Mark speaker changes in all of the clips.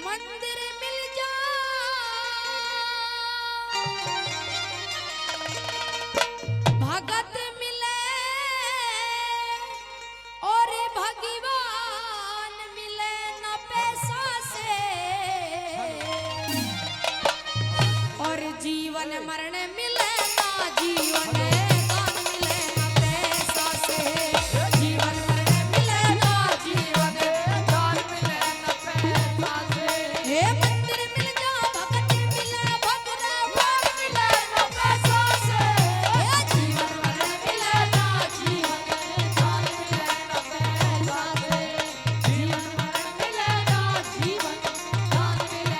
Speaker 1: मंदिर मिल जा भगत मिले और भगवान मिले न पैसा से और जीवन मरण मिले ना जीवन दान मिले न पैसा से जीवन मरण मिले ना जीवन दान मिले न पैसा से हे मंदिर मिल जा भगत मिले भगवान मिले न पैसा से हे जीवन मरण मिले ना जीवन दान मिले न पैसा से जीवन मरण मिले ना जीवन दान मिले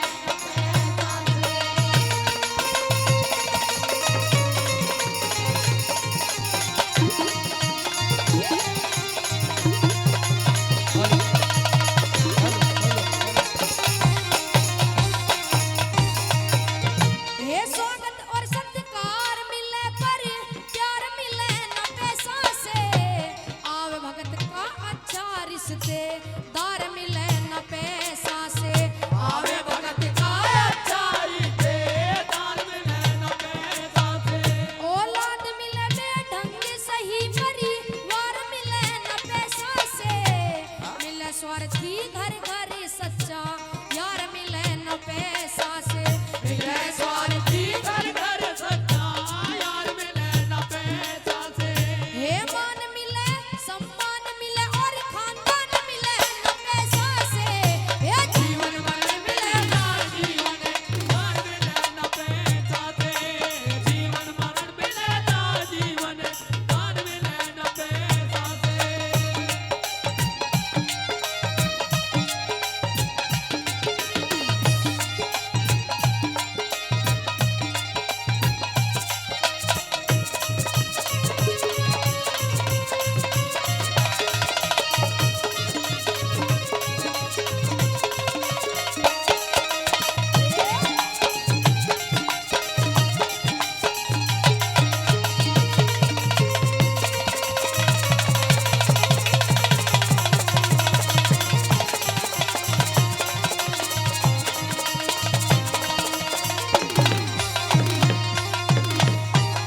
Speaker 1: हे स्वागत और सत्कार मिले पर प्यार मिले न पैसा से आवे भगत का अच्छा रिश्तेदार मिले न पैसा से आवे भगत का अच्छा रिश्तेदार मिले न पैसा से औलाद मिले बेढंग सही परिवार मिले न पैसा से मिले स्वार्थी घर घर सच्चा यार मिले न पैसा से मिले स्वार्थी घर घर सच्चा यार मिले न पैसा से हे मान मिले सम्मान मिले और खानदान मिले न पैसा से हे जीवन मरण मिले ना जीवन दान मिले न पैसा से जीवन मरण मिले ना जीवन दान मिले न पैसा से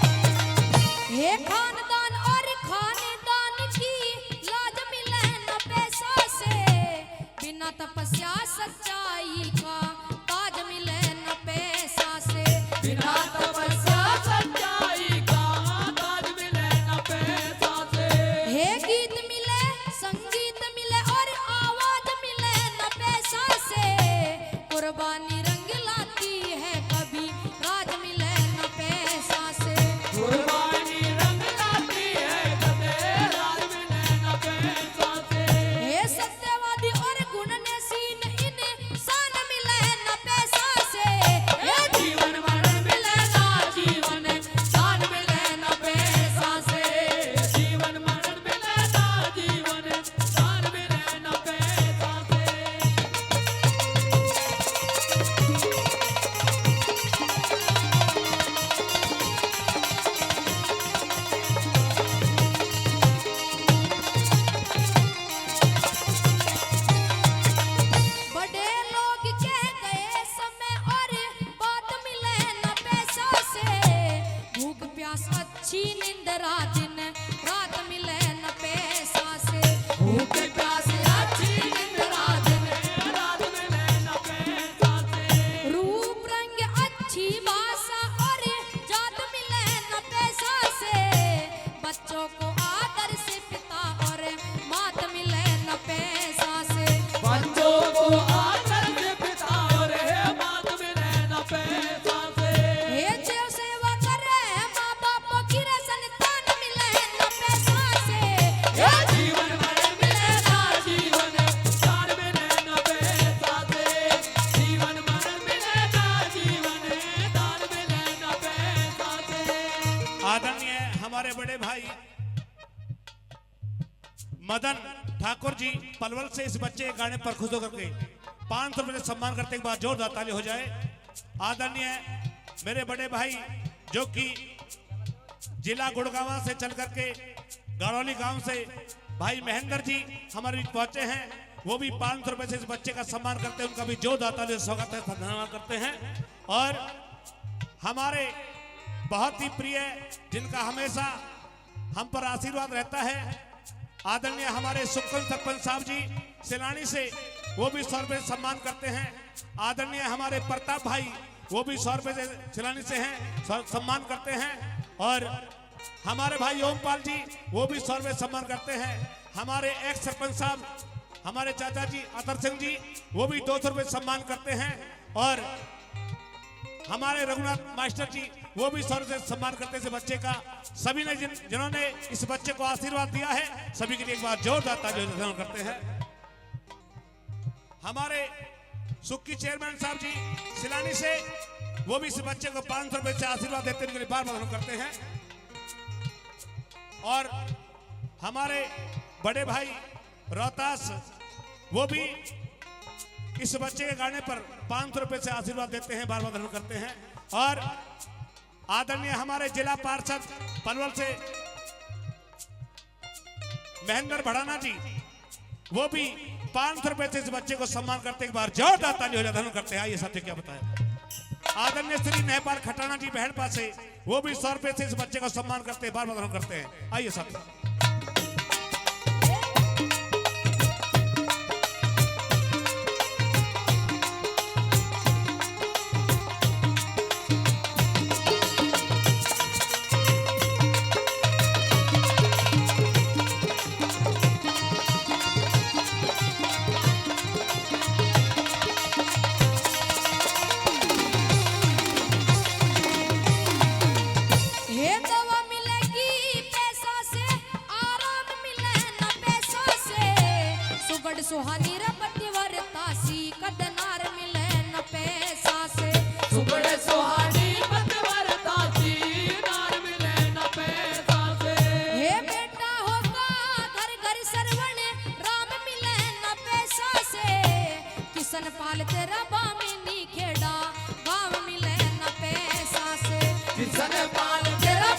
Speaker 1: हे खानदान और खानेदान की लाज मिले न पैसा से बिना तपस्या सच्चाई का ताज मिले न पैसा से बिना तपस्या सच्चाई का ताज मिले न पैसा से हे गीत मिले संगीत मिले और आवाज मिले न पैसा से कुर्बानी रंग लाती है कभी राज मिले न पैसा से कुर्बानी रंग लाती है कभी राज मिले न पैसा से हे सत्यवादी और गुणनशील इंसान मिले न पैसा से हे जीवन मरण मिले ना जीवन दान मिले न पैसा से जीवन मरण मिले ना जीवन दान मिले न पैसा से बड़े लोग कह गए समय और बात मिले न पैसा से भूख प्यास अच्छी निंद्रा दिन रात मिले न पैसा से भूख प्यास अच्छी निंद्रा दिन रात मिले न पैसा से रूप रंग अच्छी भाषा और जात मिले न पैसा से बच्चों को आदर से पिता और मात मिले न पैसा से बच्चों को आदर से पिता और मात मिले न पैसा से हे जो सेवा करे माँ बाप की संतान मिले न पैसा से हे जीवन मरण मिले ना जीवन दान मिले न पैसा से जीवन मरण मिले ना जीवन दान मिले न पैसा से
Speaker 2: आदरणीय हमारे बड़े भाई मदन ठाकुर जी पलवल से इस बच्चे के गाने पर खुश होकर के 500 रुपये से सम्मान करते के बाद जोरदार ताली हो जाए। आदरणीय मेरे बड़े भाई जो कि जिला गुड़गांव से चल करके गाड़ौली गांव से भाई महेंद्र जी हमारे बीच पहुंचे हैं, वो भी 500 रुपए से इस बच्चे का सम्मान करते हैं। उनका भी जोरदार तालियों से स्वागत है, धन्यवाद करते हैं। और हमारे बहुत ही प्रिय, जिनका हमेशा हम पर आशीर्वाद रहता है, आदरणीय हमारे सुखन सरपंच साहब जी सिलानी से, वो भी 100 रुपए सम्मान करते हैं। आदरणीय हमारे प्रताप भाई, वो भी 100 रुपए से सिलानी से हैं, सम्मान करते हैं। और हमारे भाई ओमपाल जी, वो भी 100 रुपए सम्मान करते हैं। हमारे एक्स सरपंच साहब, हमारे चाचा जी अतर सिंह जी, वो भी 200 रुपए सम्मान करते हैं। और हमारे रघुनाथ मास्टर जी, वो भी 100 रुपए सम्मान करते हैं इस बच्चे का। सभी ने जिन्होंने इस बच्चे को आशीर्वाद दिया है, सभी के लिए एक बार जोरदार तालियां करते हैं। हमारे सुक्की चेयरमैन साहब जी सिलानी से, वो भी इस बच्चे को 500 रुपए से आशीर्वाद देते हैं, बार बार करते हैं। और हमारे बड़े भाई रोहतास, वो भी इस बच्चे के गाने पर 500 रुपए से आशीर्वाद देते हैं, बार बार धन्यवाद करते हैं। और आदरणीय हमारे जिला पार्षद पलवल से महेंद्र भड़ाना जी, वो भी 500 रुपए से इस बच्चे को सम्मान करते, एक बार जोरदार ताली हो जाए, धन्यवाद करते हैं। आइए साथी क्या बताया। आदरणीय श्री नेपाल खटाना जी बहन पासे, वो भी 100 रुपए से इस बच्चे को सम्मान करते हैं, बार बार धन्यवाद करते हैं। आइए साथी।
Speaker 1: सुहानी रपति वरतासी कदनार मिले न पैसा से।
Speaker 3: सुगड़ सुहानी रपति वरतासी नार मिले न पैसा से।
Speaker 1: हे बेटा होगा घर घर सरवण राम मिले न पैसा से। किसन पाल तेरा बामिनी खेड़ा गाँव मिले न पैसा से।
Speaker 3: किसन पाल तेरा